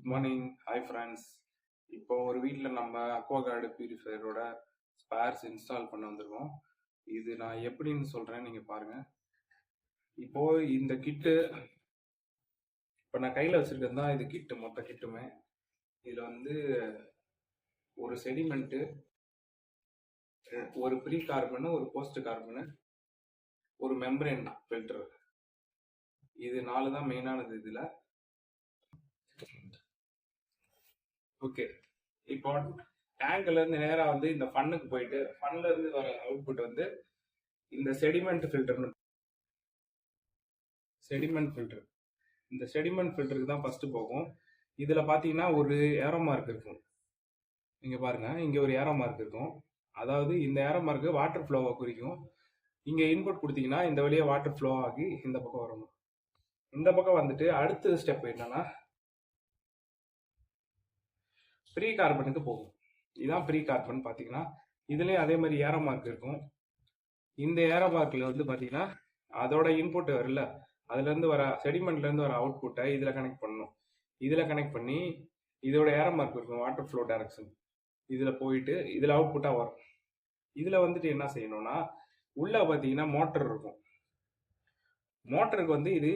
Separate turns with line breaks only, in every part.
Good morning. Hi friends. இப்போ ஒரு வீட்டில் நம்ம அக்வாகார்டு பியூரிஃபையரோட ஸ்பேர்ஸ் இன்ஸ்டால் பண்ண வந்திருக்கோம். இது நான் எப்படின்னு சொல்கிறேன், நீங்கள் பாருங்கள். இப்போ இந்த கிட்டு இப்போ நான் கையில் வச்சுருக்கிறது தான் இது கிட்டு, மொத்த கிட்டுமே. இதில் வந்து ஒரு செடிமெண்ட்டு, ஒரு ப்ரீ கார்பனு, ஒரு போஸ்ட் கார்பனு, ஒரு மெம்பரேன் ஃபில்டர், இது 4 தான் மெயினானது இதில். ஓகே, இப்போ டேங்க்ல இருந்து நேரா வந்து இந்த ஃபன்னுக்கு போயிட்டு ஃபன்ல இருந்து வர அவுட்புட் வந்து இந்த செடிமெண்ட் ஃபில்டர். இந்த செடிமெண்ட் ஃபில்டருக்கு தான் ஃபர்ஸ்ட் போகும். இதுல பாத்தீங்கன்னா ஒரு ஏரோ மார்க் இருக்கும். இங்க பாருங்க, இங்க ஒரு ஏரோ மார்க் இருக்கும். அதாவது இந்த ஏரோ மார்க் வாட்டர் ஃப்ளோவை குறிக்கும். இங்க இன்புட் கொடுத்தீங்கன்னா இந்த வழியா வாட்டர் ஃப்ளோ ஆகி இந்த பக்கம் வரணும். இந்த பக்கம் வந்துட்டு அடுத்த ஸ்டெப் என்னன்னா ப்ரீ கார்பனுக்கு போகும். இதுதான் ப்ரீ கார்பன். பார்த்தீங்கன்னா இதுலேயும் அதே மாதிரி ஏரோ மார்க் இருக்கும். இந்த ஏரோ மார்க்கில் வந்து பார்த்தீங்கன்னா அதோட இன்புட் வரல, அதுலேருந்து வர செடிமெண்ட்லேருந்து வர அவுட்புட்டை இதில் கனெக்ட் பண்ணணும். இதில் கனெக்ட் பண்ணி இதோட ஏரோ மார்க் இருக்கும், வாட்டர் ஃப்ளோ டைரக்ஷன். இதில் போயிட்டு இதில் அவுட்புட்டாக வரும். இதில் வந்துட்டு என்ன செய்யணும்னா உள்ளே பார்த்தீங்கன்னா மோட்டர் இருக்கும். மோட்டருக்கு வந்து இது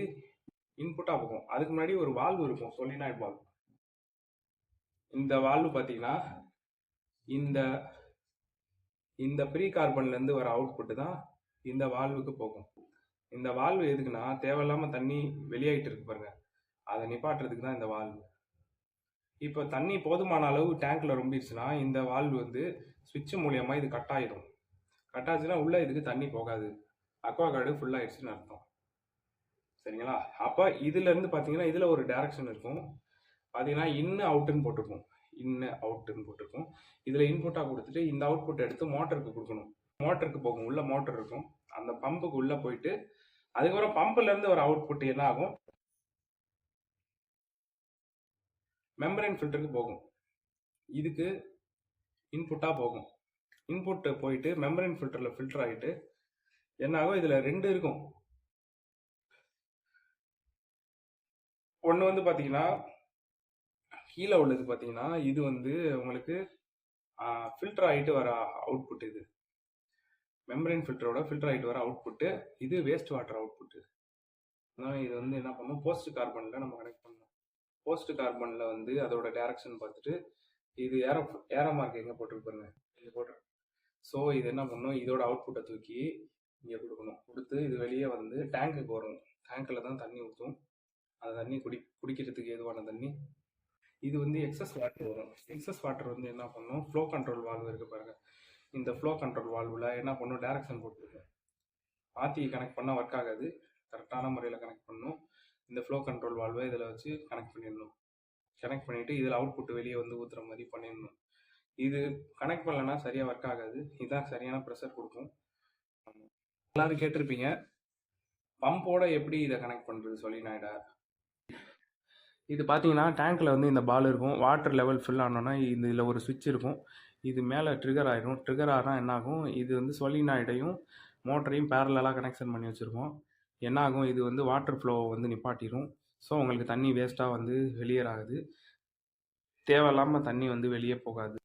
இன்புட்டாக போகும். அதுக்கு முன்னாடி ஒரு வால்வு இருக்கும், சொலினாய்ட் வால்வு. இந்த வால்வு பார்த்தீங்கன்னா இந்த இந்த ப்ரீ கார்பன்லேருந்து வர அவுட்புட்டு தான் இந்த வால்வுக்கு போகும். இந்த வால்வு எதுக்குன்னா தேவையில்லாமல் தண்ணி வெளியாகிட்டு இருக்கு பாருங்க, அதை நிப்பாட்டுறதுக்கு தான் இந்த வால்வு. இப்போ தண்ணி போதுமான அளவு டேங்க்ல ரொம்பிடுச்சுன்னா இந்த வால்வு வந்து சுவிட்ச் மூலியமா இது கட் ஆயிடும். கட் ஆச்சுன்னா உள்ள இதுக்கு தண்ணி போகாது, அக்வாகார்டு ஃபுல் ஆயிடுச்சுன்னு அர்த்தம். சரிங்களா? அப்போ இதுல இருந்து பார்த்தீங்கன்னா இதுல ஒரு டைரக்ஷன் இருக்கும். பார்த்தீங்கன்னா இன்னு அவுட்டுன்னு போட்டிருக்கும். இதுல இன்புட்டா கொடுத்துட்டு இந்த அவுட்புட் எடுத்து மோட்டருக்கு கொடுக்கணும். மோட்டருக்கு போகும், உள்ள மோட்டர் இருக்கும். அந்த பம்புக்கு உள்ள போயிட்டு அதுக்கப்புறம் பம்புல இருந்து ஒரு அவுட்புட் என்ன ஆகும், மெம்பரேன் ஃபில்டருக்கு போகும். இதுக்கு இன்புட்டா போகும். இன்புட் போயிட்டு மெம்பரேன் ஃபில்டர்ல ஃபில்டர் ஆகிட்டு என்ன ஆகும், இதுல 2 இருக்கும். ஒன்று வந்து பார்த்தீங்கன்னா கீழே உள்ளது பார்த்தீங்கன்னா இது வந்து உங்களுக்கு ஃபில்டர் ஆகிட்டு வர அவுட்புட். இது மெம்பரேன் ஃபில்டரோட ஃபில்டர் ஆகிட்டு வர அவுட்புட்டு. இது வேஸ்ட் வாட்டர் அவுட்புட்டு. அதனால இது வந்து என்ன பண்ணணும், போஸ்ட் கார்பனில் நம்ம கனெக்ட் பண்ணணும். போஸ்ட் கார்பனில் வந்து அதோட டைரக்ஷன் பார்த்துட்டு இது ஏரோ மார்க் எங்கே போட்டிருப்பாருங்க, இங்கே போட்டிருக்கு. ஸோ இது என்ன பண்ணணும், இதோட அவுட்புட்டை தூக்கி இங்கே கொடுக்கணும். கொடுத்து இது வெளியே வந்து டேங்க்குக்கு வரணும். டேங்க்கில் தான் தண்ணி ஊற்றும். அந்த தண்ணி குடிக்கிறதுக்கு ஏதுவான தண்ணி. இது வந்து எக்ஸஸ் வாட்டர் வரும். எக்ஸஸ் வாட்டர் வந்து என்ன பண்ணும், ஃப்ளோ கண்ட்ரோல் வால்வு இருக்கு பாருங்க. இந்த ஃப்ளோ கண்ட்ரோல் வால்வில் என்ன பண்ணும், டைரக்ஷன் போட்டுருக்கு. மாற்றி கனெக்ட் பண்ணால் ஒர்க் ஆகாது. கரெக்டான முறையில் கனெக்ட் பண்ணணும். இந்த ஃப்ளோ கண்ட்ரோல் வால்வை இதில் வச்சு கனெக்ட் பண்ணிடணும். கனெக்ட் பண்ணிவிட்டு இதில் அவுட்புட் வெளியே வந்து ஊற்றுற மாதிரி பண்ணிடணும். இது கனெக்ட் பண்ணலன்னா சரியாக ஒர்க் ஆகாது. இதுதான் சரியான ப்ரெஷர் கொடுக்கும். எல்லாரும் கேட்டிருப்பீங்க பம்போட எப்படி இதை கனெக்ட் பண்ணுறது சொலினாய்டா. இது பார்த்தீங்கன்னா டேங்க்கில் வந்து இந்த பால் இருக்கும். வாட்டர் லெவல் ஃபில் ஆனோன்னா இதில் ஒரு சுவிட்ச் இருக்கும். இது மேலே ட்ரிகர் ஆகிடும். ட்ரிகர் ஆனால் என்ன ஆகும், இது வந்து சொலினாய்டையும் மோட்டரையும் பேரலாக கனெக்ஷன் பண்ணி வச்சுருக்கோம். என்ன ஆகும், இது வந்து வாட்டர் ஃப்ளோவை வந்து நிப்பாட்டிடும். ஸோ உங்களுக்கு தண்ணி வேஸ்ட்டாக வந்து வெளியேறாது. தேவையில்லாமல் தண்ணி வந்து வெளியே போகாது.